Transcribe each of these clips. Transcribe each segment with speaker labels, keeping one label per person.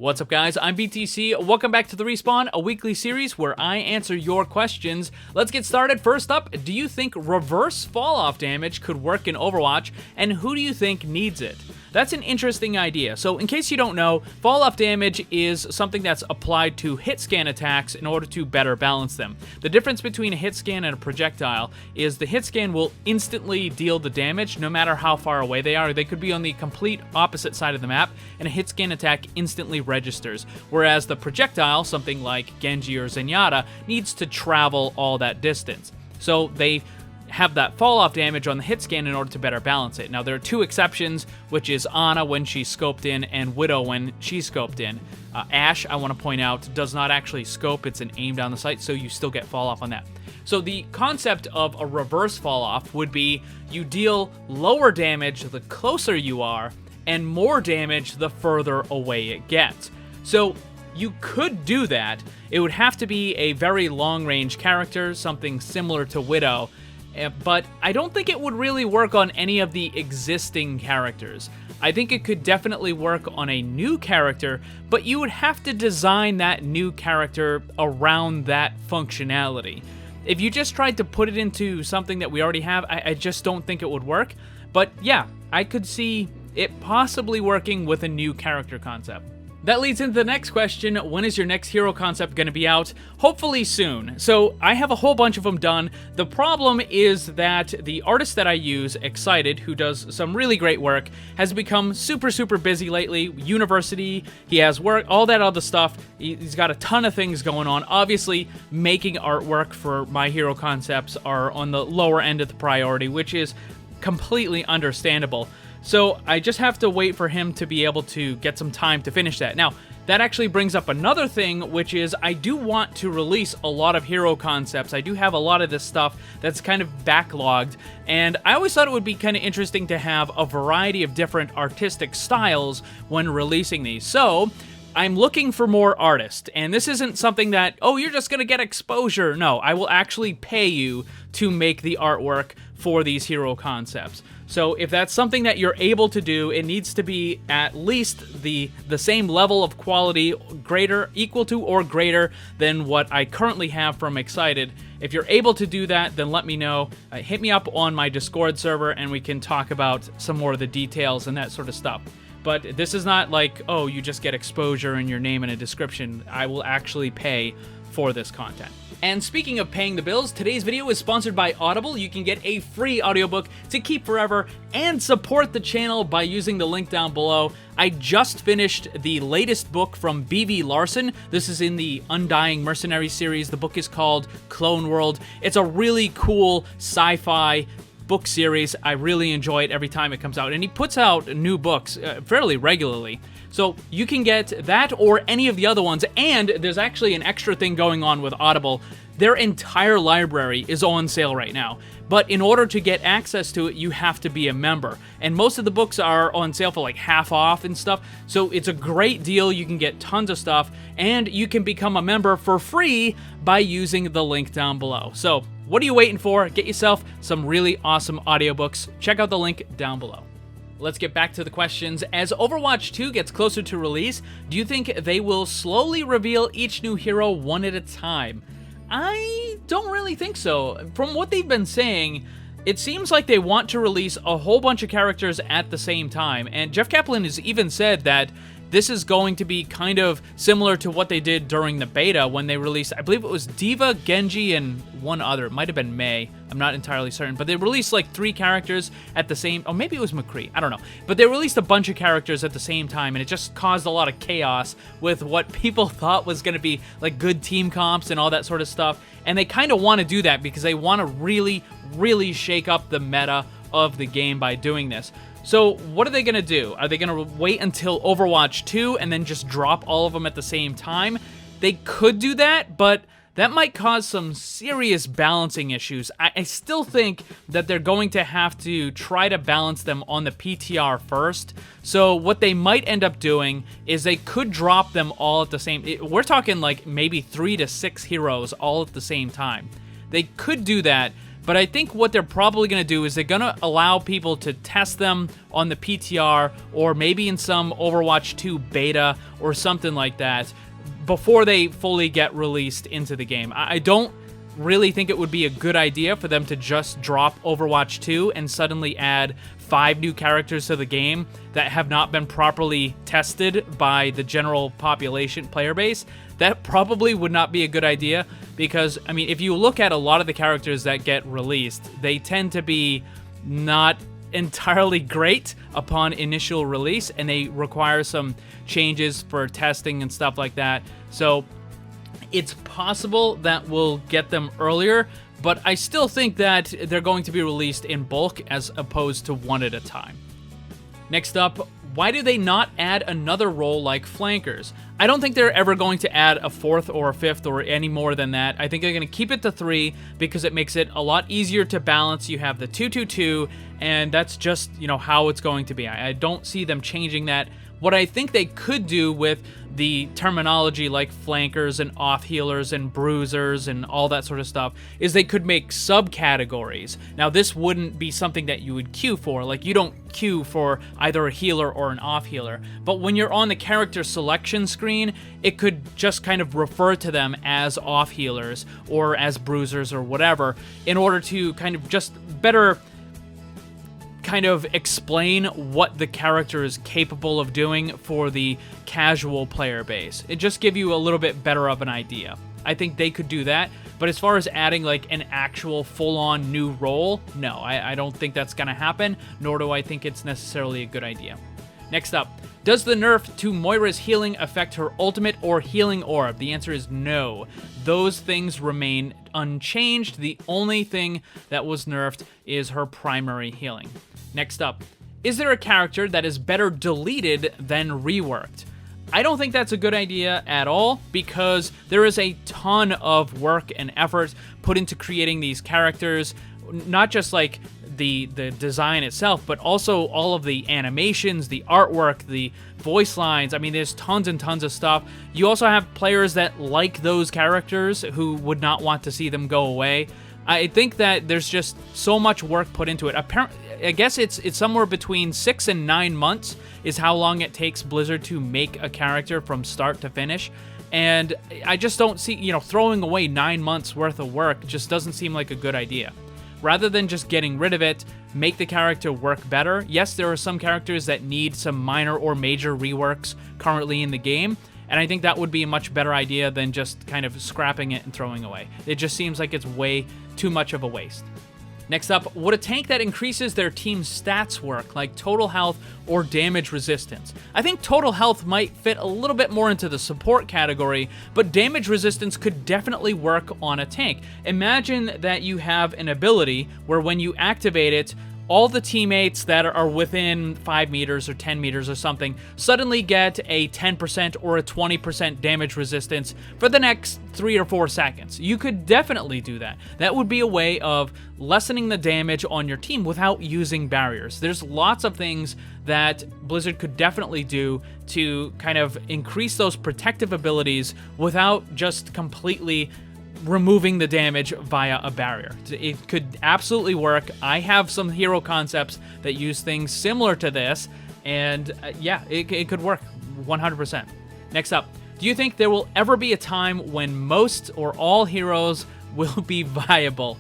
Speaker 1: What's up, guys? I'm BTC. Welcome back to The Respawn, a weekly series where I answer your questions. Let's get started. First up, do you think reverse fall-off damage could work in Overwatch, and who do you think needs it? That's an interesting idea. So in case you don't know, fall-off damage is something that's applied to hit scan attacks in order to better balance them. The difference between a hit scan and a projectile is the hit scan will instantly deal the damage no matter how far away they are. They could be on the complete opposite side of the map, and a hit scan attack instantly registers. Whereas the projectile, something like Genji or Zenyatta, needs to travel all that distance. So they have that fall-off damage on the hit scan in order to better balance it. Now, there are two exceptions, which is Ana when she's scoped in and Widow when she's scoped in. Ashe, I want to point out, does not actually scope. It's an aim down the sight, so you still get fall-off on that. So the concept of a reverse fall-off would be you deal lower damage the closer you are, and more damage the further away it gets. So you could do that. It would have to be a very long-range character, something similar to Widow, but I don't think it would really work on any of the existing characters. I think it could definitely work on a new character, but you would have to design that new character around that functionality. If you just tried to put it into something that we already have, I just don't think it would work. But yeah, I could see it possibly working with a new character concept. That leads into the next question. When is your next hero concept going to be out? Hopefully soon. So I have a whole bunch of them done. The problem is that the artist that I use, Excited, who does some really great work, has become super busy lately. University, he has work, all that other stuff. He's got a ton of things going on. Obviously, making artwork for my hero concepts are on the lower end of the priority, which is completely understandable. So I just have to wait for him to be able to get some time to finish that. Now, that actually brings up another thing, which is I do want to release a lot of hero concepts. I do have a lot of this stuff that's kind of backlogged, and I always thought it would be kind of interesting to have a variety of different artistic styles when releasing these. So I'm looking for more artists, and this isn't something that, oh, you're just going to get exposure. No, I will actually pay you to make the artwork for these hero concepts. So if that's something that you're able to do, it needs to be at least the same level of quality, equal to or greater than what I currently have from Excited. If you're able to do that, then let me know. Hit me up on my Discord server, and we can talk about some more of the details and that sort of stuff. But this is not like, oh, you just get exposure in your name and a description. I will actually pay for this content. And speaking of paying the bills, today's video is sponsored by Audible. You can get a free audiobook to keep forever and support the channel by using the link down below. I just finished the latest book from B.V. Larson. This is in the Undying Mercenary series. The book is called Clone World. It's a really cool sci-fi book series. I really enjoy it every time it comes out, and he puts out new books fairly regularly. So you can get that or any of the other ones, and there's actually an extra thing going on with Audible. Their entire library is on sale right now, but in order to get access to it, you have to be a member, and most of the books are on sale for like half off and stuff, so it's a great deal. You can get tons of stuff, and you can become a member for free by using the link down below. So what are you waiting for? Get yourself some really awesome audiobooks. Check out the link down below. Let's get back to the questions. As Overwatch 2 gets closer to release, do you think they will slowly reveal each new hero one at a time? I don't really think so. From what they've been saying, it seems like they want to release a whole bunch of characters at the same time, and Jeff Kaplan has even said that this is going to be kind of similar to what they did during the beta when they released, I believe it was Diva, Genji, and one other. It might have been Mei. I'm not entirely certain. But they released like 3 characters at the same... or maybe it was McCree. I don't know. But they released a bunch of characters at the same time, and it just caused a lot of chaos with what people thought was going to be like good team comps and all that sort of stuff. And they kind of want to do that because they want to really shake up the meta of the game by doing this. So what are they going to do? Are they going to wait until Overwatch 2 and then just drop all of them at the same time? They could do that, but that might cause some serious balancing issues. I still think that they're going to have to try to balance them on the PTR first. So what they might end up doing is they could drop them all at the same... we're talking like maybe 3 to 6 heroes all at the same time. They could do that, But I think what they're probably going to do is they're going to allow people to test them on the PTR or maybe in some Overwatch 2 beta or something like that before they fully get released into the game. I don't really think it would be a good idea for them to just drop Overwatch 2 and suddenly add 5 new characters to the game that have not been properly tested by the general population player base. That probably would not be a good idea because, I mean, if you look at a lot of the characters that get released, they tend to be not entirely great upon initial release, and they require some changes for testing and stuff like that. So it's possible that we'll get them earlier, but I still think that they're going to be released in bulk as opposed to one at a time. Next up, why do they not add another role like flankers? I don't think they're ever going to add a 4th or a 5th or any more than that. I think they're going to keep it to 3 because it makes it a lot easier to balance. You have the 2-2-2, and that's just, you know, how it's going to be. I don't see them changing that. What I think they could do with the terminology like flankers and off healers and bruisers and all that sort of stuff is they could make subcategories. Now, this wouldn't be something that you would queue for. Like, you don't queue for either a healer or an off healer. But when you're on the character selection screen, it could just kind of refer to them as off healers or as bruisers or whatever in order to kind of just better kind of explain what the character is capable of doing for the casual player base. It just give you a little bit better of an idea. I think they could do that, but as far as adding like an actual full-on new role, no, I don't think that's gonna happen, nor do I think it's necessarily a good idea. Next up, does the nerf to Moira's healing affect her ultimate or healing orb? The answer is no. Those things remain unchanged. The only thing that was nerfed is her primary healing. Next up, is there a character that is better deleted than reworked? I don't think that's a good idea at all because there is a ton of work and effort put into creating these characters, not just like the design itself, but also all of the animations, the artwork, the voice lines. I mean, there's tons and tons of stuff. You also have players that like those characters who would not want to see them go away. I think that there's just so much work put into it. Apparently, I guess it's somewhere between 6 and 9 months is how long it takes Blizzard to make a character from start to finish. And I just don't see, you know, throwing away 9 months worth of work just doesn't seem like a good idea. Rather than just getting rid of it, make the character work better. Yes, there are some characters that need some minor or major reworks currently in the game, and I think that would be a much better idea than just kind of scrapping it and throwing away. It just seems like it's way too much of a waste. Next up, would a tank that increases their team's stats work, like total health or damage resistance? I think total health might fit a little bit more into the support category, but damage resistance could definitely work on a tank. Imagine that you have an ability where when you activate it, all the teammates that are within 5 meters or 10 meters or something suddenly get a 10% or a 20% damage resistance for the next 3 or 4 seconds. You could definitely do that. That would be a way of lessening the damage on your team without using barriers. There's lots of things that Blizzard could definitely do to kind of increase those protective abilities without just completely removing the damage via a barrier. It could absolutely work. I have some hero concepts that use things similar to this, and yeah, it could work 100%. Next up, do you think there will ever be a time when most or all heroes will be viable?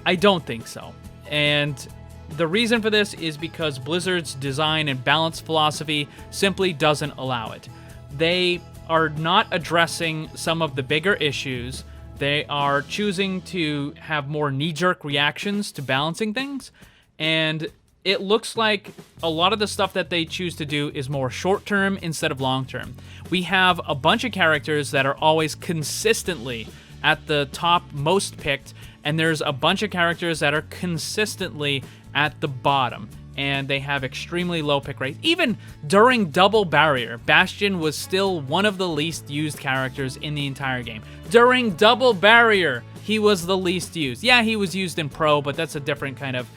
Speaker 1: I don't think so. And the reason for this is because Blizzard's design and balance philosophy simply doesn't allow it. They are not addressing some of the bigger issues. They are choosing to have more knee-jerk reactions to balancing things, and it looks like a lot of the stuff that they choose to do is more short-term instead of long-term. We have a bunch of characters that are always consistently at the top most picked, and there's a bunch of characters that are consistently at the bottom, and they have extremely low pick rates. Even during Double Barrier, Bastion was still one of the least used characters in the entire game. During Double Barrier, he was the least used. Yeah, he was used in Pro, but that's a different kind of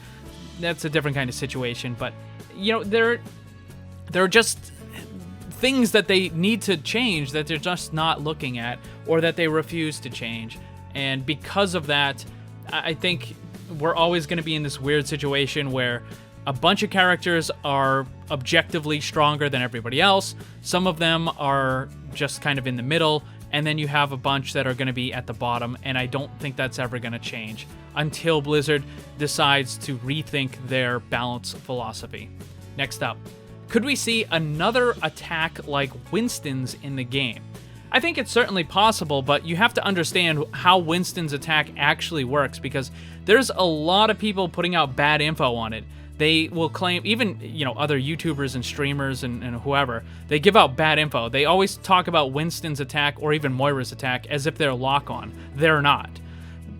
Speaker 1: situation. But you know, there are just things that they need to change that they're just not looking at, or that they refuse to change. And because of that, I think we're always going to be in this weird situation where a bunch of characters are objectively stronger than everybody else. Some of them are just kind of in the middle, and then you have a bunch that are going to be at the bottom, and I don't think that's ever going to change until Blizzard decides to rethink their balance philosophy. Next up, could we see another attack like Winston's in the game? I think it's certainly possible, but you have to understand how Winston's attack actually works, because there's a lot of people putting out bad info on it. They will claim, even, other YouTubers and streamers and whoever, they give out bad info. They always talk about Winston's attack or even Moira's attack as if they're lock-on. They're not.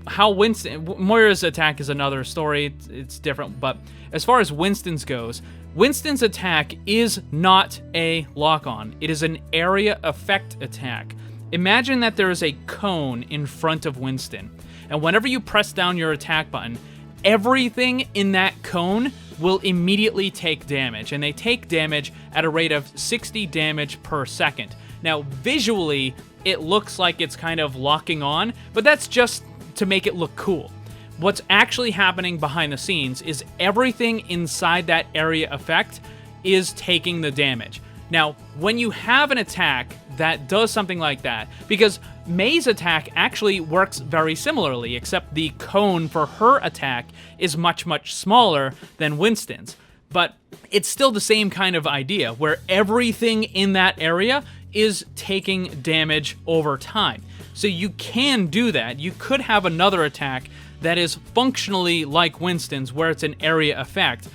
Speaker 1: Moira's attack is another story. It's different, but as far as Winston's goes, Winston's attack is not a lock-on. It is an area effect attack. Imagine that there is a cone in front of Winston, and whenever you press down your attack button, everything in that cone will immediately take damage, and they take damage at a rate of 60 damage per second. Now, visually, it looks like it's kind of locking on, but that's just to make it look cool. What's actually happening behind the scenes is everything inside that area effect is taking the damage. Now, when you have an attack that does something like that, because Mei's attack actually works very similarly, except the cone for her attack is much, much smaller than Winston's. But it's still the same kind of idea, where everything in that area is taking damage over time. So you can do that. You could have another attack that is functionally like Winston's, where it's an area effect,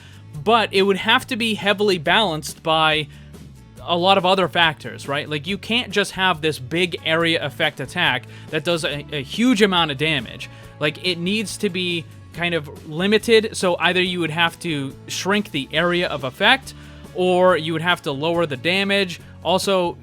Speaker 1: but it would have to be heavily balanced by a lot of other factors, right? Like, you can't just have this big area effect attack that does a huge amount of damage. Like, it needs to be kind of limited, so either you would have to shrink the area of effect, or you would have to lower the damage. Also,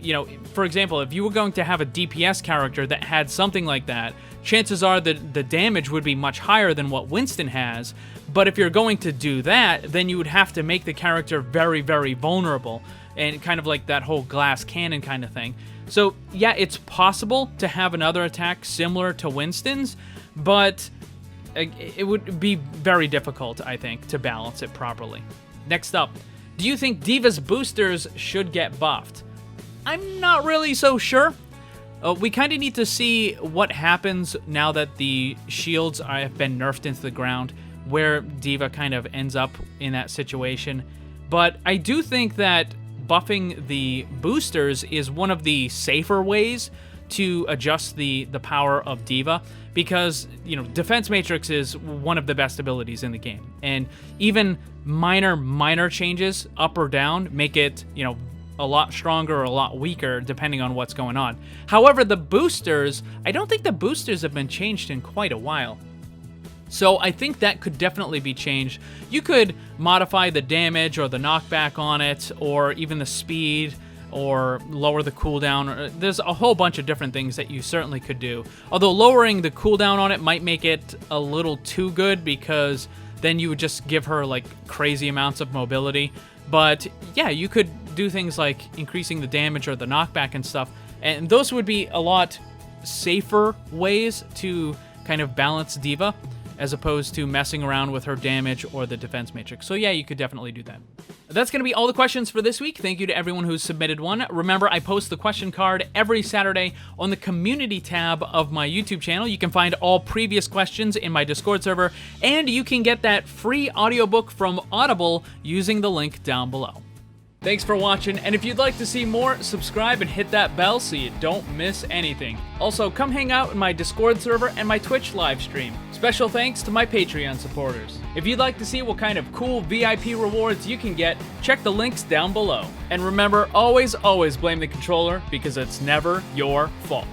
Speaker 1: for example, if you were going to have a DPS character that had something like that, chances are that the damage would be much higher than what Winston has. But if you're going to do that, then you would have to make the character very, very vulnerable, and kind of like that whole glass cannon kind of thing. So yeah, it's possible to have another attack similar to Winston's, but it would be very difficult, I think, to balance it properly. Next up, do you think D.Va's boosters should get buffed? I'm not really so sure. We kind of need to see what happens now that the shields have been nerfed into the ground, where D.Va kind of ends up in that situation. But I do think that buffing the boosters is one of the safer ways to adjust the power of D.Va, because, Defense Matrix is one of the best abilities in the game. And even minor changes up or down make it, a lot stronger or a lot weaker depending on what's going on. However, the boosters, I don't think the boosters have been changed in quite a while. So I think that could definitely be changed. You could modify the damage or the knockback on it, or even the speed, or lower the cooldown. There's a whole bunch of different things that you certainly could do. Although lowering the cooldown on it might make it a little too good, because then you would just give her like crazy amounts of mobility. But yeah, you could do things like increasing the damage or the knockback and stuff, and those would be a lot safer ways to kind of balance D.Va, as opposed to messing around with her damage or the defense matrix. So yeah, you could definitely do that. That's going to be all the questions for this week. Thank you to everyone who's submitted one. Remember, I post the question card every Saturday on the community tab of my YouTube channel. You can find all previous questions in my Discord server, and you can get that free audiobook from Audible using the link down below. Thanks for watching, and if you'd like to see more, subscribe and hit that bell so you don't miss anything. Also, come hang out in my Discord server and my Twitch live stream. Special thanks to my Patreon supporters. If you'd like to see what kind of cool VIP rewards you can get, check the links down below. And remember, always blame the controller, because it's never your fault.